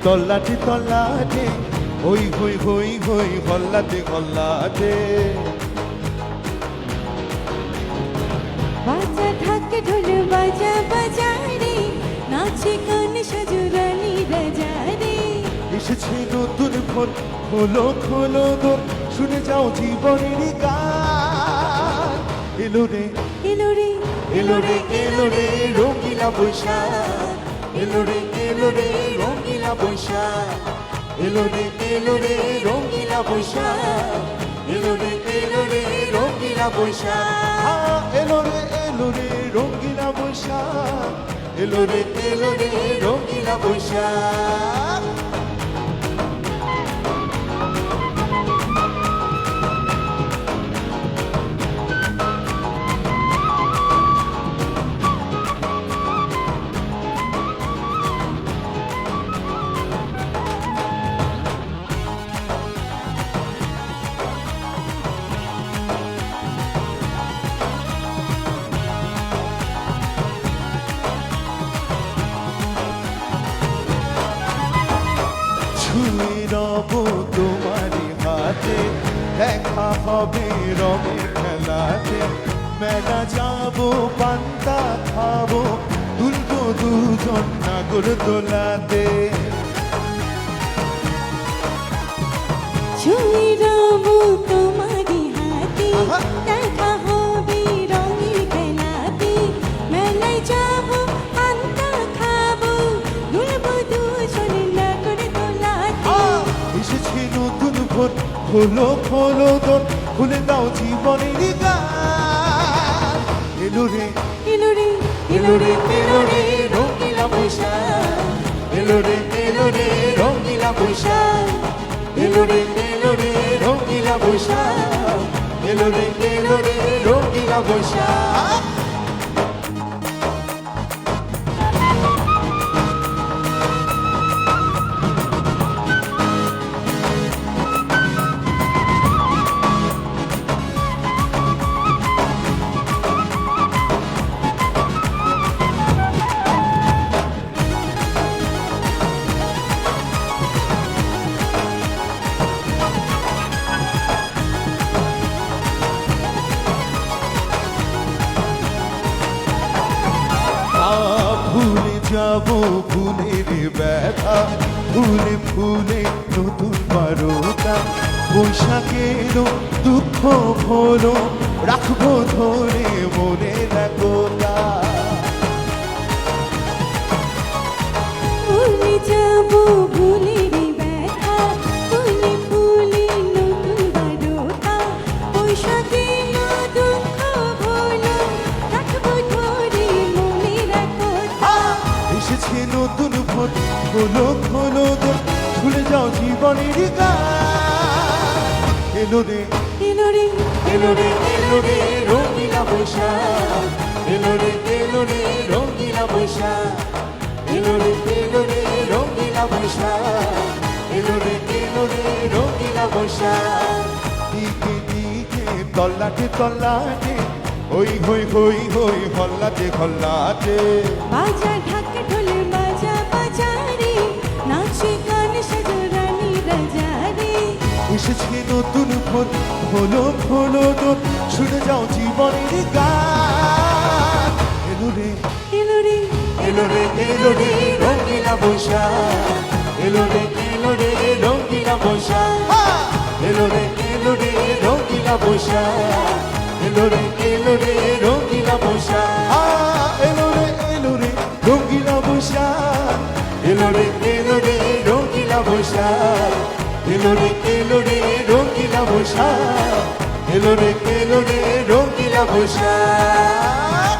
তল্লাটে তল্লাটে হই হই হই হই হল্লাতে হল্লাতে। বাজা ঢাকে ঢোল বাজা বাজা রে, নাচে গান সাজু রানী রাজা রে। এসেছে নতুন ফোন, খোলো খোলো দোর, শুনে যাও জীবনের গান। এলো রে এলো রে এলো রে এলো রে রঙিলা বৈশাখ, এলো রে রঙিলা বৈশাখ, এলো রে রঙিলা বৈশাখ, এলো রে রঙিলা বৈশাখ, এলো রে রঙিলা বৈশাখ, এলো রে রঙিলা বৈশাখ। ছুঁয়ে রব তোমারই হাতে, দেখা হবে রঙের খেলাতে। মেলা যাবো পান্তা খাবো, তুলবো দুজন নাগর দোলাতে। ছুঁয়ে রব তোমারি হাতে, দেখা হবে রঙের খেলাতে। মেলায় যাবো পান্তা খাবো, দুলবো দুজনে নাগর দোলাতে। এসেছে নতুন ভোর, খোলো খোলো দোর, খুলে দাও জীবনের গান। এলো রে এলো রে রঙিলা বৈশাখ, এলো রে রঙিলা বৈশাখ, এলো রে রঙিলা বৈশাখ, এলো রে রঙিলা বৈশাখ। ভুলে যাব ফুলের ব্যথা, ফুলে ফুলে নতুন বারোটা। বৈশাখের দুঃখ ভোলো, রাখবো ধরে মনে রাখোটা। ভুলে যাবো ভুলের ব্যথা, ফুলে ফুলে নতুন বারোটা। বৈশাখের দুঃখ ভোলো, রাখবো ধরে মনে রাখোটা। এসেছে নতুন ভোর, খোলো খোলো দোর, ভুলে যাও জীবনের গান। এলো রে রঙিলা বৈশাখ, এলো রে রঙিলা বৈশাখ, এলো রে রঙিলা বৈশাখ, এলো রে রঙিলা বৈশাখ। দিকে দিকে তল্লাটে তল্লাটে হই হই হই হই হল্লাতে হল্লাতে। বাজা ঢাকে ঢোল বাজা বাজা রে, নাচে গান সাজু রানী রাজা রে। এসেছে নতুন ভোর, খোলো খোলো দোর, শুনে যাও জীবনের গান। এলো রে রঙিলা বৈশাখ, এলো রে রঙিলা বৈশাখ, এলো রে রঙিলা বৈশাখ, এলো রে রঙিলা বৈশাখ, এলো রে রঙিলা বৈশাখ, এলো রে রঙিলা বৈশাখ, এলো রে রঙিলা বৈশাখ, এলো রে রঙিলা বৈশাখ।